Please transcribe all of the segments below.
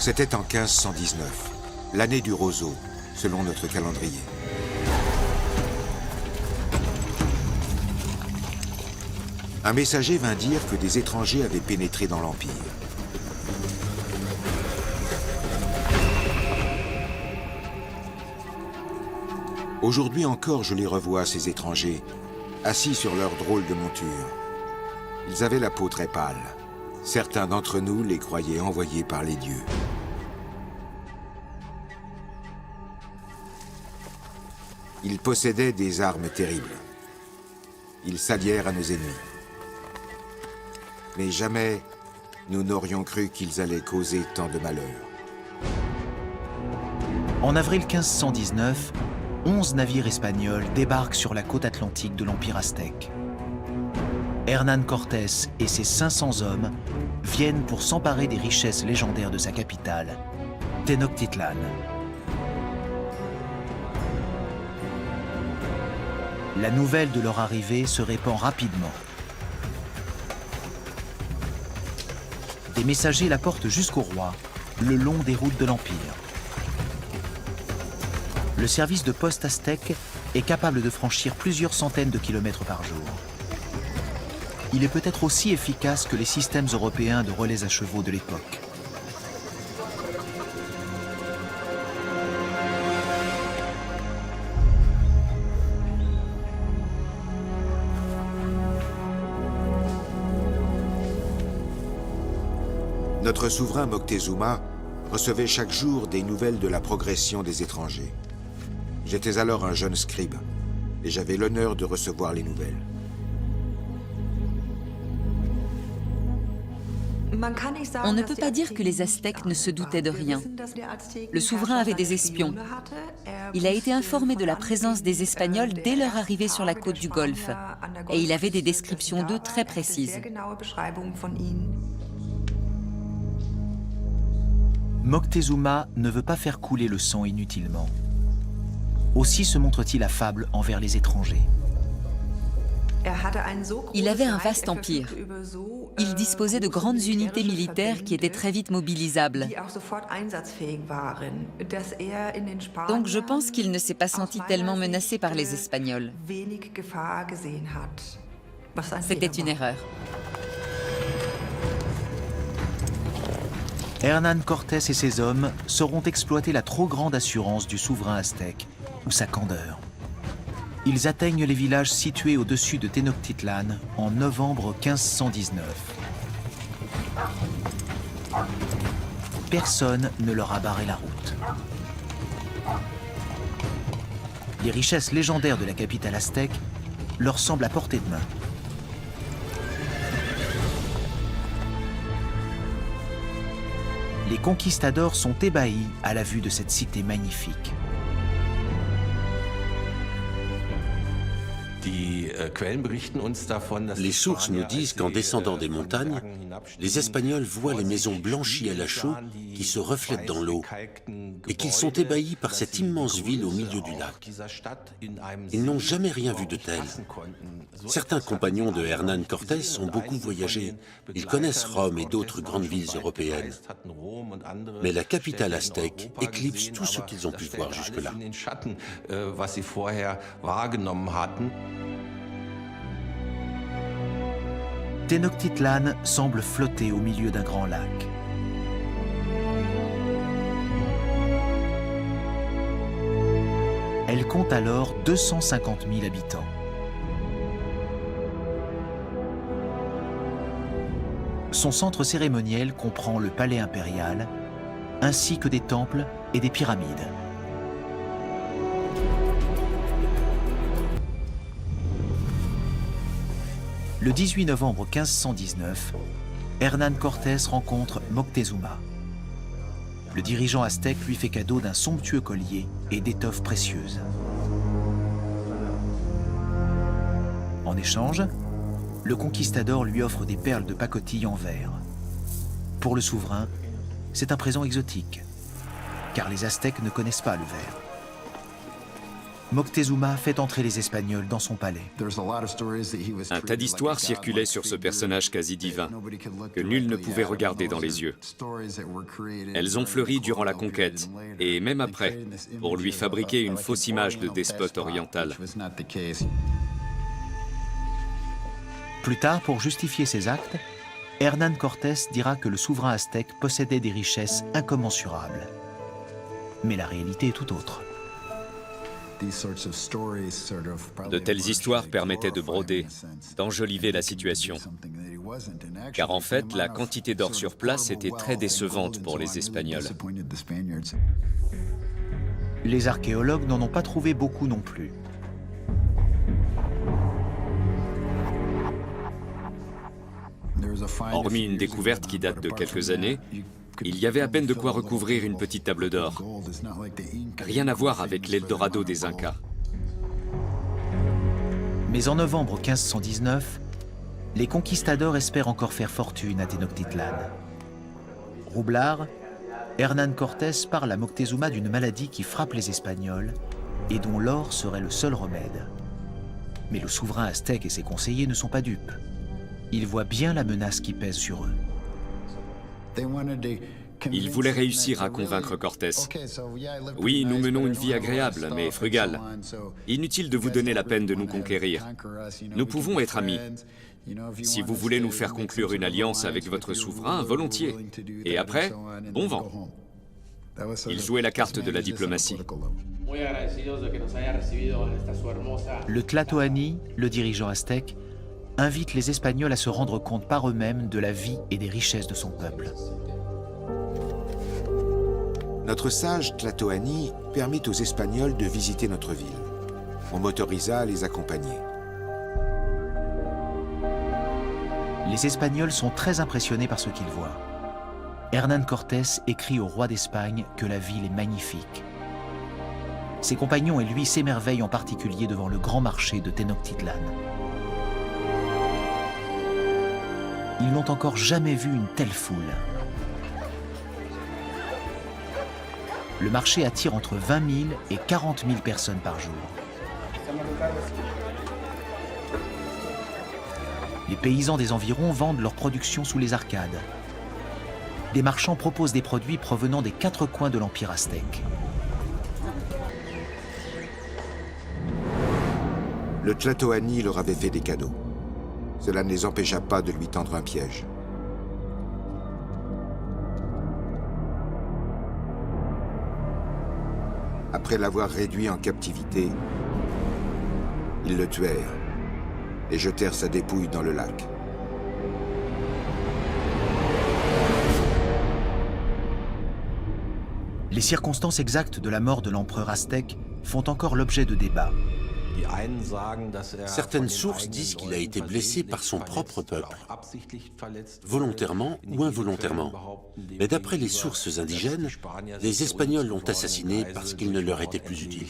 C'était en 1519, l'année du roseau, selon notre calendrier. Un messager vint dire que des étrangers avaient pénétré dans l'Empire. Aujourd'hui encore, je les revois, ces étrangers, assis sur leur drôle de monture. Ils avaient la peau très pâle. Certains d'entre nous les croyaient envoyés par les dieux. Ils possédaient des armes terribles. Ils s'allièrent à nos ennemis. Mais jamais nous n'aurions cru qu'ils allaient causer tant de malheur. En avril 1519, 11 navires espagnols débarquent sur la côte atlantique de l'Empire aztèque. Hernán Cortés et ses 500 hommes viennent pour s'emparer des richesses légendaires de sa capitale, Tenochtitlan. La nouvelle de leur arrivée se répand rapidement. Des messagers la portent jusqu'au roi, le long des routes de l'Empire. Le service de poste aztèque est capable de franchir plusieurs centaines de kilomètres par jour. Il est peut-être aussi efficace que les systèmes européens de relais à chevaux de l'époque. Notre souverain Moctezuma recevait chaque jour des nouvelles de la progression des étrangers. J'étais alors un jeune scribe et j'avais l'honneur de recevoir les nouvelles. On ne peut pas dire que les Aztèques ne se doutaient de rien. Le souverain avait des espions. Il a été informé de la présence des Espagnols dès leur arrivée sur la côte du Golfe, et il avait des descriptions d'eux très précises. Moctezuma ne veut pas faire couler le sang inutilement. Aussi se montre-t-il affable envers les étrangers. Il avait un vaste empire. Il disposait de grandes unités militaires qui étaient très vite mobilisables. Donc je pense qu'il ne s'est pas senti tellement menacé par les Espagnols. C'était une erreur. Hernán Cortés et ses hommes sauront exploiter la trop grande assurance du souverain aztèque ou sa candeur. Ils atteignent les villages situés au-dessus de Tenochtitlan en novembre 1519. Personne ne leur a barré la route. Les richesses légendaires de la capitale aztèque leur semblent à portée de main. Les conquistadors sont ébahis à la vue de cette cité magnifique. Les sources nous disent qu'en descendant des montagnes, les Espagnols voient les maisons blanchies à la chaux qui se reflètent dans l'eau et qu'ils sont ébahis par cette immense ville au milieu du lac. Ils n'ont jamais rien vu de tel. Certains compagnons de Hernán Cortés ont beaucoup voyagé. Ils connaissent Rome et d'autres grandes villes européennes. Mais la capitale aztèque éclipse tout ce qu'ils ont pu voir jusque-là. Tenochtitlan semble flotter au milieu d'un grand lac. Elle compte alors 250 000 habitants. Son centre cérémoniel comprend le palais impérial, ainsi que des temples et des pyramides. Le 18 novembre 1519, Hernán Cortés rencontre Moctezuma. Le dirigeant aztèque lui fait cadeau d'un somptueux collier et d'étoffes précieuses. En échange, le conquistador lui offre des perles de pacotille en verre. Pour le souverain, c'est un présent exotique, car les Aztèques ne connaissent pas le verre. Moctezuma fait entrer les Espagnols dans son palais. Un tas d'histoires circulaient sur ce personnage quasi divin, que nul ne pouvait regarder dans les yeux. Elles ont fleuri durant la conquête, et même après, pour lui fabriquer une fausse image de despote oriental. Plus tard, pour justifier ses actes, Hernán Cortés dira que le souverain aztèque possédait des richesses incommensurables. Mais la réalité est tout autre. De telles histoires permettaient de broder, d'enjoliver la situation. Car en fait, la quantité d'or sur place était très décevante pour les Espagnols. Les archéologues n'en ont pas trouvé beaucoup non plus. Hormis une découverte qui date de quelques années, il y avait à peine de quoi recouvrir une petite table d'or. Rien à voir avec l'Eldorado des Incas. Mais en novembre 1519, les conquistadors espèrent encore faire fortune à Tenochtitlan. Roublard, Hernán Cortés parle à Moctezuma d'une maladie qui frappe les Espagnols et dont l'or serait le seul remède. Mais le souverain aztèque et ses conseillers ne sont pas dupes. Ils voient bien la menace qui pèse sur eux. Ils voulaient réussir à convaincre Cortés. Oui, nous menons une vie agréable, mais frugale. Inutile de vous donner la peine de nous conquérir. Nous pouvons être amis. Si vous voulez nous faire conclure une alliance avec votre souverain, volontiers. Et après, bon vent. Ils jouaient la carte de la diplomatie. Le Tlatoani, le dirigeant aztèque, invite les Espagnols à se rendre compte par eux-mêmes de la vie et des richesses de son peuple. Notre sage Tlatoani permit aux Espagnols de visiter notre ville. On m'autorisa à les accompagner. Les Espagnols sont très impressionnés par ce qu'ils voient. Hernán Cortés écrit au roi d'Espagne que la ville est magnifique. Ses compagnons et lui s'émerveillent en particulier devant le grand marché de Tenochtitlan. Ils n'ont encore jamais vu une telle foule. Le marché attire entre 20 000 et 40 000 personnes par jour. Les paysans des environs vendent leurs productions sous les arcades. Des marchands proposent des produits provenant des 4 coins de l'Empire aztèque. Le Tlatoani leur avait fait des cadeaux. Cela ne les empêcha pas de lui tendre un piège. Après l'avoir réduit en captivité, ils le tuèrent et jetèrent sa dépouille dans le lac. Les circonstances exactes de la mort de l'empereur aztèque font encore l'objet de débats. Certaines sources disent qu'il a été blessé par son propre peuple, volontairement ou involontairement. Mais d'après les sources indigènes, les Espagnols l'ont assassiné parce qu'il ne leur était plus utile.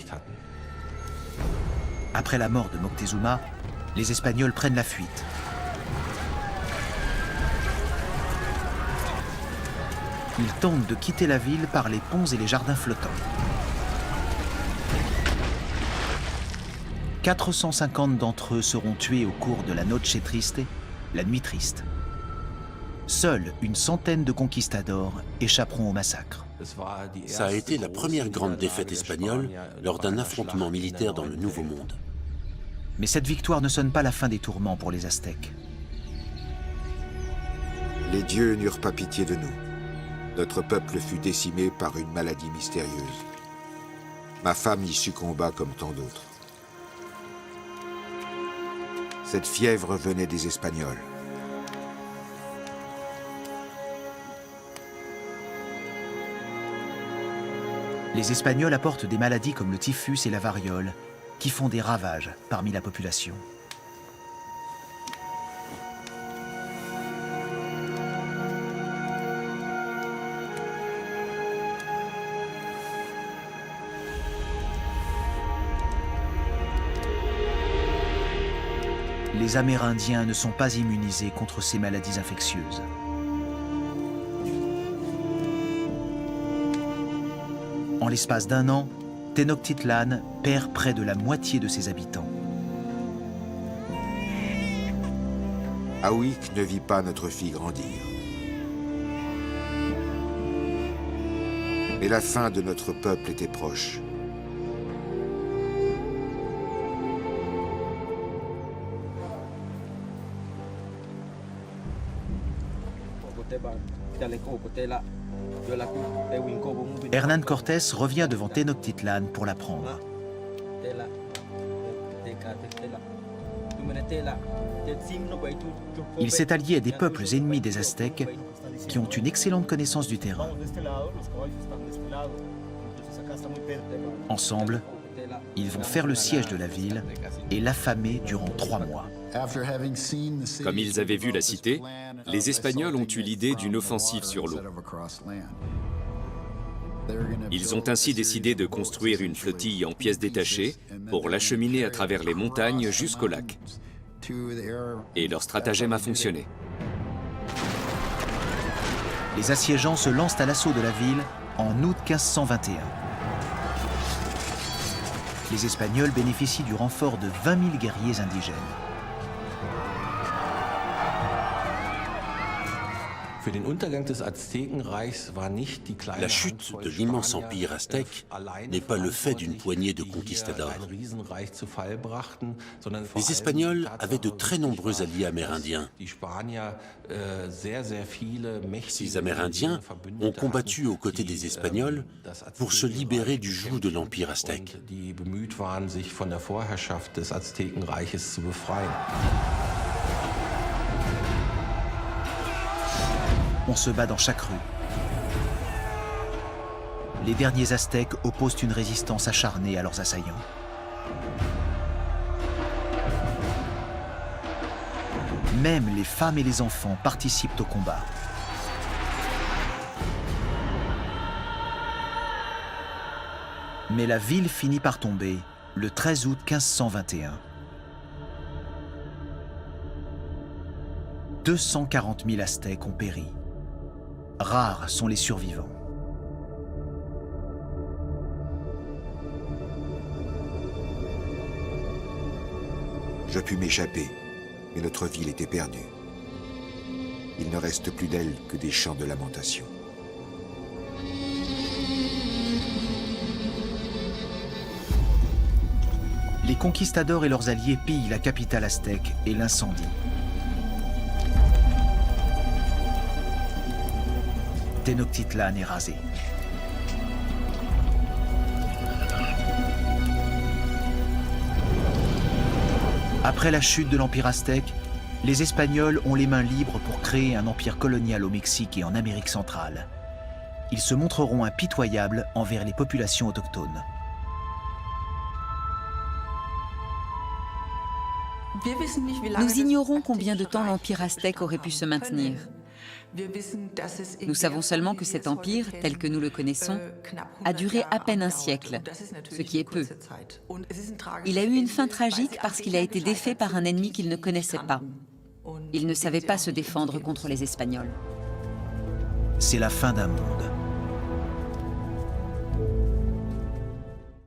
Après la mort de Moctezuma, les Espagnols prennent la fuite. Ils tentent de quitter la ville par les ponts et les jardins flottants. 450 d'entre eux seront tués au cours de la Noche Triste, la nuit triste. Seuls une centaine de conquistadors échapperont au massacre. Ça a été la première grande défaite espagnole lors d'un affrontement militaire dans le Nouveau Monde. Mais cette victoire ne sonne pas la fin des tourments pour les Aztèques. Les dieux n'eurent pas pitié de nous. Notre peuple fut décimé par une maladie mystérieuse. Ma femme y succomba comme tant d'autres. Cette fièvre venait des Espagnols. Les Espagnols apportent des maladies comme le typhus et la variole, qui font des ravages parmi la population. Les Amérindiens ne sont pas immunisés contre ces maladies infectieuses. En l'espace d'un an, Tenochtitlan perd près de la moitié de ses habitants. Aouik ne vit pas notre fille grandir. Et la fin de notre peuple était proche. Hernán Cortés revient devant Tenochtitlan pour la prendre. Il s'est allié à des peuples ennemis des Aztèques qui ont une excellente connaissance du terrain. Ensemble, ils vont faire le siège de la ville et l'affamer durant 3 mois. Comme ils avaient vu la cité, les Espagnols ont eu l'idée d'une offensive sur l'eau. Ils ont ainsi décidé de construire une flottille en pièces détachées pour l'acheminer à travers les montagnes jusqu'au lac. Et leur stratagème a fonctionné. Les assiégeants se lancent à l'assaut de la ville en août 1521. Les Espagnols bénéficient du renfort de 20 000 guerriers indigènes. La chute de l'immense empire aztèque n'est pas le fait d'une poignée de conquistadors. Les Espagnols avaient de très nombreux alliés amérindiens. Ces Amérindiens ont combattu aux côtés des Espagnols pour se libérer du joug de l'empire aztèque. On se bat dans chaque rue. Les derniers Aztèques opposent une résistance acharnée à leurs assaillants. Même les femmes et les enfants participent au combat. Mais la ville finit par tomber le 13 août 1521. 240 000 Aztèques ont péri. Rares sont les survivants. Je pus m'échapper, mais notre ville était perdue. Il ne reste plus d'elle que des chants de lamentation. Les conquistadors et leurs alliés pillent la capitale aztèque et l'incendient. Tenochtitlan est rasé. Après la chute de l'Empire aztèque, les Espagnols ont les mains libres pour créer un empire colonial au Mexique et en Amérique centrale. Ils se montreront impitoyables envers les populations autochtones. Nous ignorons combien de temps l'Empire aztèque aurait pu se maintenir. Nous savons seulement que cet empire, tel que nous le connaissons, a duré à peine un siècle, ce qui est peu. Il a eu une fin tragique parce qu'il a été défait par un ennemi qu'il ne connaissait pas. Il ne savait pas se défendre contre les Espagnols. C'est la fin d'un monde.